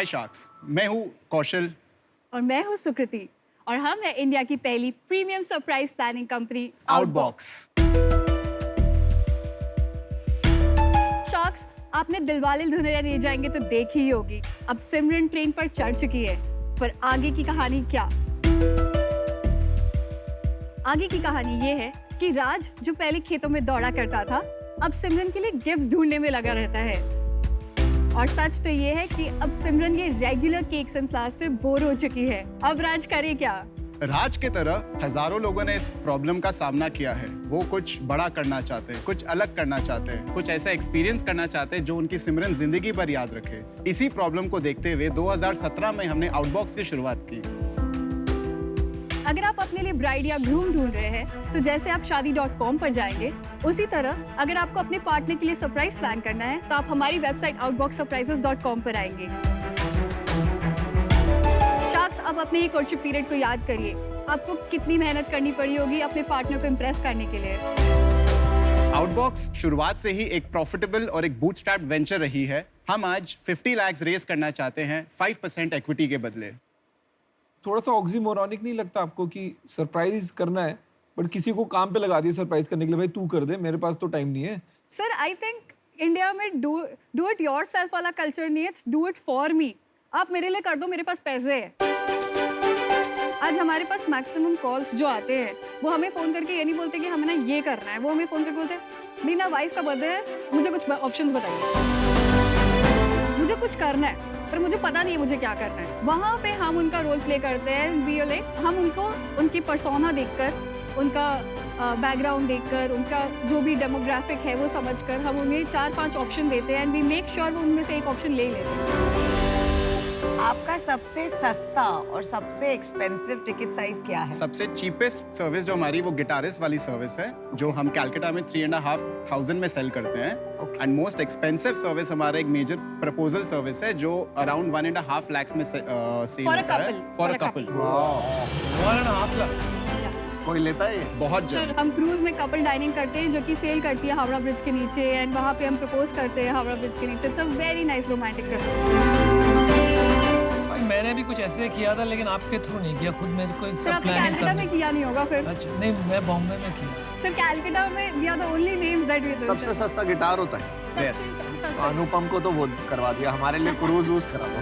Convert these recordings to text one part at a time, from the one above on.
हाय sharks, मैं हूँ कौशल और मैं हूँ सुकृति और हम है इंडिया की पहली premium surprise planning company outbox. Sharks, आपने दिलवाले दुल्हनिया ले जाएंगे तो देखी ही होगी। अब सिमरन ट्रेन पर चढ़ चुकी है, पर आगे की कहानी क्या? आगे की कहानी ये है कि राज जो पहले खेतों में दौड़ा करता था, अब सिमरन के लिए गिफ्ट्स ढूंढने में लगा रहता है। और सच तो ये है कि अब सिमरन ये रेगुलर केक्स एंड फ्लावर्स से बोर हो चुकी है। अब राज करे क्या? राज के तरह हजारों लोगों ने इस प्रॉब्लम का सामना किया है। वो कुछ बड़ा करना चाहते हैं, कुछ अलग करना चाहते हैं, कुछ ऐसा एक्सपीरियंस करना चाहते हैं जो उनकी सिमरन जिंदगी भर याद रखे। इसी प्रॉब्लम को देखते हुए 2017 में हमने आउटबॉक्स की शुरुआत की। अगर आप अपने लिए ब्राइड या ग्रूम ढूंढ रहे हैं, तो जैसे आप शादी.com पर जाएंगे, उसी तरह अगर आपको अपने पार्टनर के लिए सरप्राइज प्लान करना है, तो आप हमारी वेबसाइट outboxsurprises.com पर आएंगे। शार्क्स, अब अपने ये कोर्टशिप पीरियड को याद करिए। आपको कितनी मेहनत करनी पड़ी होगी अपने पार्टनर को इम्प्रेस करने के लिए। आउटबॉक्स शुरुआत से ही एक प्रॉफिटेबल और एक बूटस्ट्रैप वेंचर रही है। हम आज 50 लाख रेज करना चाहते हैं 5% इक्विटी के बदले। थोड़ा सा ऑक्सीमोरॉनिक नहीं लगता आपको कि सरप्राइज करना है बट किसी को काम पे लगा दिया सरप्राइज करने के लिए, भाई तू कर दे, मेरे पास तो टाइम नहीं है। सर, आई थिंक इंडिया में डू इट योरसेल्फ वाला कल्चर नहीं है, it's do it for me. आप मेरे लिए कर दो, मेरे पास पैसे हैं। आज हमारे पास मैक्सिमम कॉल्स जो आते हैं, वो हमें फोन करके ये नहीं बोलते कि हमें ना ये करना है, वो हमें फोन करके बोलते हैं मेरी ना वाइफ का बर्थडे है, मुझे कुछ ऑप्शंस बताइए, मुझे कुछ करना है पर मुझे पता नहीं है मुझे क्या करना है। वहाँ पे हम उनका रोल प्ले करते हैं। वी आर लाइक, हम उनको उनकी पर्सोना देखकर, उनका बैकग्राउंड देखकर, उनका जो भी डेमोग्राफिक है वो समझकर हम उन्हें 4-5 ऑप्शन देते हैं एंड वी मेक श्योर वो उनमें से एक ऑप्शन ले लेते हैं। आपका सबसे सस्ता और सबसे एक्सपेंसिव टिकट साइज क्या है? सबसे चीपेस्ट सर्विस जो हमारी वो गिटारिस्ट वाली सर्विस है, जो हम कैलकाटा में 3,500 में सेल करते हैं। एंड मोस्ट एक्सपेंसिव सर्विस हमारा एक मेजर प्रपोजल सर्विस है जो अराउंड 1.5 लाख में सेल होता है फॉर अ कपल। 1.5 लाख कोई लेता है? बहुत जल्द। हम क्रूज में कपल डाइनिंग करते हैं जो कि सेल करती है हावड़ा ब्रिज के नीचे, एंड वहाँ पे हम प्रपोज करते हैं हावड़ा ब्रिज के नीचे। It's a very nice romantic proposal. मैंने भी कुछ ऐसे किया था लेकिन आपके थ्रू नहीं किया, खुद मेरे को एक सर, आपने कलकत्ता में किया नहीं होगा फिर? अच्छा, नहीं, मैं बॉम्बे में किया। सर, कलकत्ता में we are the only names that we सबसे सस्ता गिटार होता है। यस, अनुपम को तो वो करवा दिया, हमारे लिए क्रूज वूज करा वो।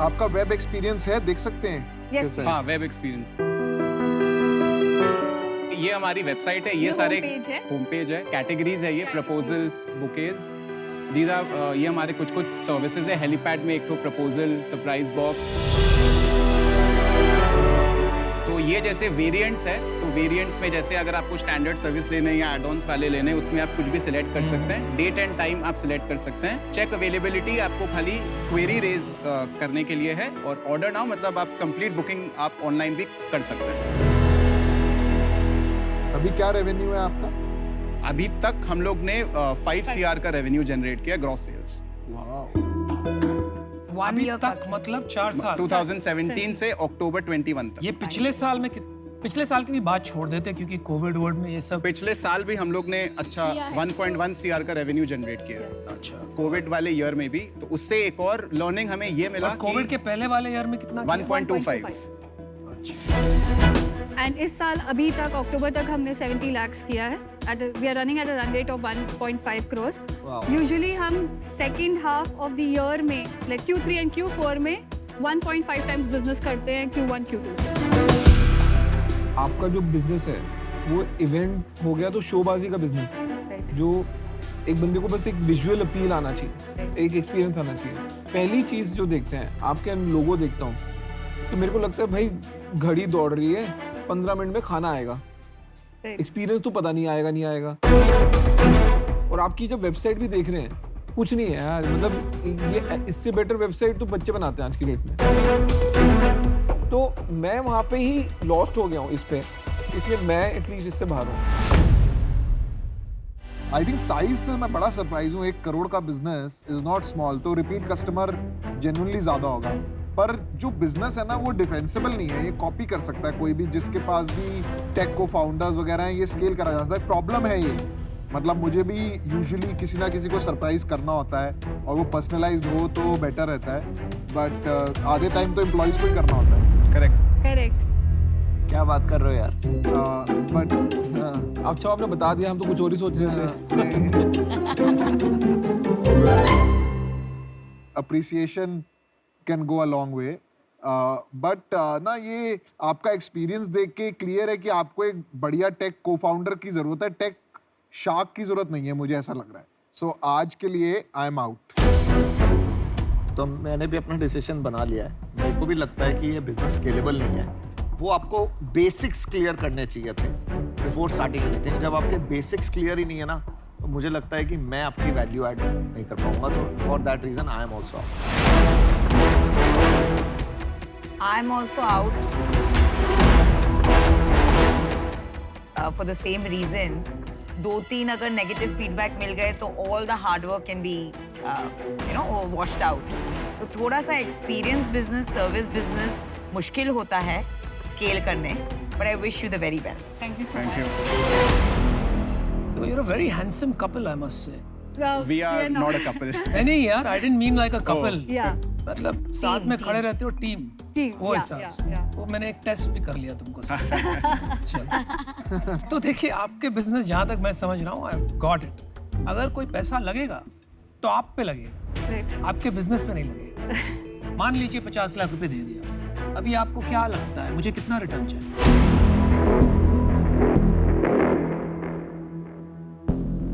आपका वेब एक्सपीरियंस है, देख सकते हैं? यस, हाँ, वेब एक्सपीरियंस। ये हमारी वेबसाइट है, ये सारे होम पेज है, कैटेगरीज है, ये प्रपोजल्स, बुकेज, दीज आर ये हमारे कुछ सर्विसेज है। हेलीपैड में एक तो प्रपोजल, सरप्राइज बॉक्स। तो ये जैसे वेरिएंट्स है, तो वेरिएंट्स में जैसे अगर आपको स्टैंडर्ड सर्विस लेने हैं या एड-ऑन्स वाले लेने हैं, उसमें आप कुछ भी सिलेक्ट कर सकते हैं। डेट एंड टाइम आप सिलेक्ट कर सकते हैं। चेक अवेलेबिलिटी आपको खाली क्वेरी रेज करने के लिए है, और ऑर्डर नाउ मतलब आप कंप्लीट बुकिंग आप ऑनलाइन भी कर सकते हैं। अभी क्या रेवेन्यू है आपका? अभी तक हम लोग ने 5 CR का रेवेन्यू जनरेट किया, ग्रॉस सेल्स। अभी तक मतलब 4 साल, 2017 से अक्टूबर 21 तक। ये पिछले साल में पिछले साल की भी बात छोड़ देते क्योंकि कोविड वर्ड में ये सब। पिछले साल भी हम लोग ने अच्छा 1.1 CR का रेवेन्यू जनरेट किया। अच्छा, कोविड वाले ईयर में भी, तो उससे एक और लर्निंग हमें ये मिला। कोविड के पहले वाले ईयर में कितना? 1.25। एंड इस साल अभी तक अक्टूबर तक हमने 70 लाख किया है। We are running at a run rate of 1.5 crores। Usually हम second half of the year में, लाइक Q3 एंड Q4 में 1.5 टाइम्स बिजनेस करते हैं Q1 Q2 से। आपका जो बिजनेस है वो इवेंट हो गया तो शोबाजी का बिजनेस है, जो एक बंदे को बस एक विजुअल अपील आना चाहिए, एक एक्सपीरियंस आना चाहिए। पहली चीज जो देखते हैं, आपके लोगो देखता हूँ तो मेरे को लगता है भाई घड़ी दौड़ रही है, 15 मिनट में खाना आएगा, एक्सपीरियंस तो पता नहीं आएगा नहीं आएगा। और आपकी जब वेबसाइट भी देख रहे हैं, कुछ नहीं है यार, मतलब ये इससे बेटर वेबसाइट तो बच्चे बनाते हैं आज की डेट में। तो मैं वहाँ पे ही लॉस्ट हो गया हूँ इस पे, इसलिए मैं एटलीस्ट इससे बाहर हूँ। आई थिंक साइज से मैं बड़ा सरप्राइज हूँ। 1 करोड़ का बिजनेस इज नॉट स्मॉल, तो रिपीट कस्टमर जेन्युइनली ज्यादा होगा, पर जो बिजनेस है ना वो डिफेंसिबल नहीं है, ये कॉपी कर सकता है कोई भी, जिसके पास भी टेक को फाउंडर्स वगैरह हैं, ये स्केल करा जा सकता है। प्रॉब्लम है ये मतलब मुझे भी यूजुअली किसी ना किसी को सरप्राइज करना होता है और वो पर्सनलाइज्ड हो तो बेटर रहता है, बट आधे टाइम तो एम्प्लॉइज को ही करना होता है। करेक्ट। करेक्ट। क्या बात कर रहे हो यार? बट अच्छा आपने बता दिया, हम तो कुछ और ही सोच रहे थे। Appreciation can go a long way, but ना ये आपका एक्सपीरियंस देख के क्लियर है कि आपको एक बढ़िया टेक को फाउंडर की जरूरत है, टेक शार्क की जरूरत नहीं है, मुझे ऐसा लग रहा है। सो आज के लिए आई एम आउट। तो मैंने भी अपना डिसीजन बना लिया है। मेरे को भी लगता है कि ये बिजनेस स्केलेबल नहीं है। वो आपको बेसिक्स क्लियर करने चाहिए थे बिफोर स्टार्टिंग एनीथिंग। जब आपके बेसिक्स क्लियर ही नहीं है ना, तो मुझे लगता है कि मैं आपकी वैल्यू ऐड नहीं कर पाऊंगा। तो for that reason I am also I'm also out for the same reason. 2-3 अगर नेगेटिव फीडबैक मिल गए तो all the hard work can be washed out. तो थोड़ा सा एक्सपीरियंस बिजनेस, सर्विस बिजनेस मुश्किल होता है स्केल करने, but I wish you the very best. Thank you so Thank much. you. तो you're a very handsome couple, I must say. Well, We are not a couple. नहीं यार, I didn't mean like a couple. Yeah. मतलब साथ में खड़े रहते हो team, Team, वो yeah, हिसाब yeah, से। yeah. वो मैंने एक टेस्ट भी कर लिया तुमको चलो। तो देखिए आपके बिजनेस जहाँ तक मैं समझ रहा हूँ, आई गॉट इट। अगर कोई पैसा लगेगा तो आप पे लगेगा, Right. आपके बिजनेस पे नहीं लगेगा। मान लीजिए 50 लाख रुपए दे दिया, अभी आपको क्या लगता है मुझे कितना रिटर्न चाहिए?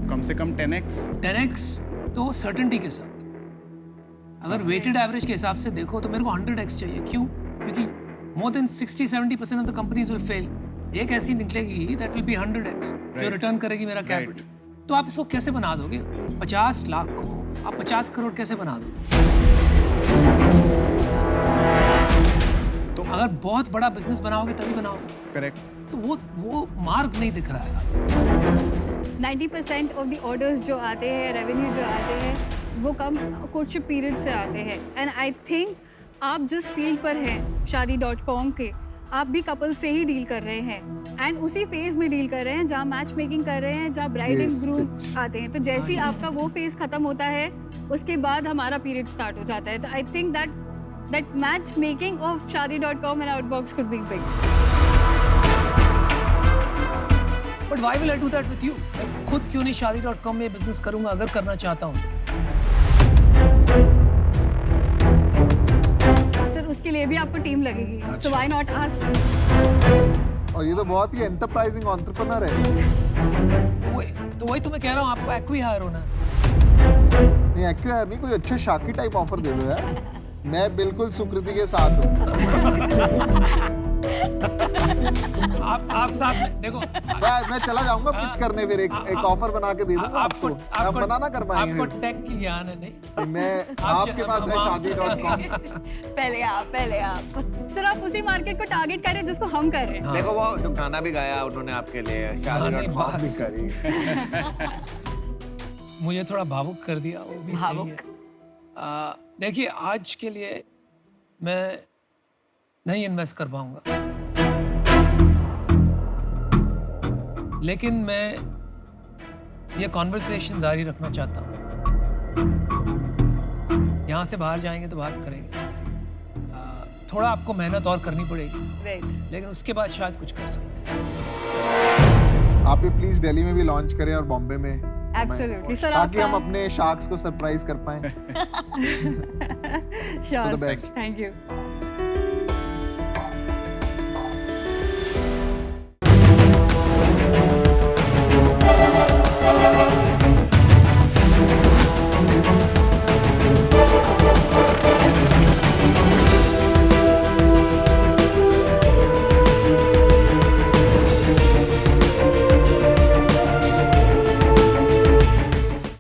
कम से कम 10x। 10x तो सर्टेनिटी के साथ। अगर वेटेड एवरेज के हिसाब से देखो तो मेरे को 100x चाहिए। क्यों? क्योंकि more than 60-70% of the companies will fail. एक ऐसी निकलेगी दैट विल बी 100x जो रिटर्न करेगी मेरा कैपिटल। तो आप इसको कैसे बना दोगे? 50 लाख को आप 50 करोड़ कैसे बना दोगे? तो अगर बहुत बड़ा बिजनेस बनाओगे तभी बनाओगे। करेक्ट। तो वो मार्ग नहीं दिख रहा है यार। 90% ऑफ द ऑर्डर्स जो आते हैं, रेवेन्यू जो आते हैं, वो कम कोर्टशिप पीरियड से आते हैं। एंड आई थिंक आप जिस फील्ड पर हैं shaadi.com के, आप भी कपल से ही डील कर रहे हैं एंड उसी फेज में डील कर रहे हैं जहाँ मैच मेकिंग कर रहे हैं, जहाँ ब्राइड एंड ग्रूम आते हैं। तो जैसे ही आपका वो फेज खत्म होता है, उसके बाद हमारा पीरियड स्टार्ट हो जाता है। तो I think that match making of shaadi.com and outbox could be big. But why will I do that with you? मैं खुद क्यों नहीं shaadi.com में बिजनेस करूंगा अगर करना चाहता हूँ? सर उसके लिए भी आपको टीम लगेगी, सो व्हाई नॉट अस? और ये तो बहुत ही एंटरप्राइजिंग एंटरप्रेन्योर है। तो वही तो मैं कह रहा हूँ, आपको एक्वी हायर होना है। नहीं एक्वायर नहीं, कोई अच्छे शाकी टाइप ऑफर दे दो यार। मैं बिल्कुल सुकृति के साथ हूँ। आप साथ में देखो, मैं चला जाऊंगा पिच करने, फिर एक ऑफर बना के दे दूंगा आपको। आप मना ना कर पाएंगे आपको फिर। टेक की ज्ञान है नहीं? मैं आपके पास है shaadi.com। पहले आप। सर आप उसी मार्केट को टारगेट करें जिसको हम कर रहे हैं। देखो वो जो गाना भी गाया उन्होंने आपके लिए, नहीं, बात शादी भी करी। मुझे थोड़ा भावुक कर दिया, वो भी सही है। देखिए आज के लिए मैं नहीं इन्वेस्ट कर पाऊंगा, लेकिन मैं ये कॉन्वर्सेशन जारी रखना चाहता हूँ। यहाँ से बाहर जाएंगे तो बात करेंगे, थोड़ा आपको मेहनत और करनी पड़ेगी, लेकिन उसके बाद शायद कुछ कर सकते हैं। आप ये प्लीज दिल्ली में भी लॉन्च करें और बॉम्बे में, एब्सोल्युटली सर, ताकि हम अपने शार्क्स को सरप्राइज कर पाएं। Sure, best. Thank you.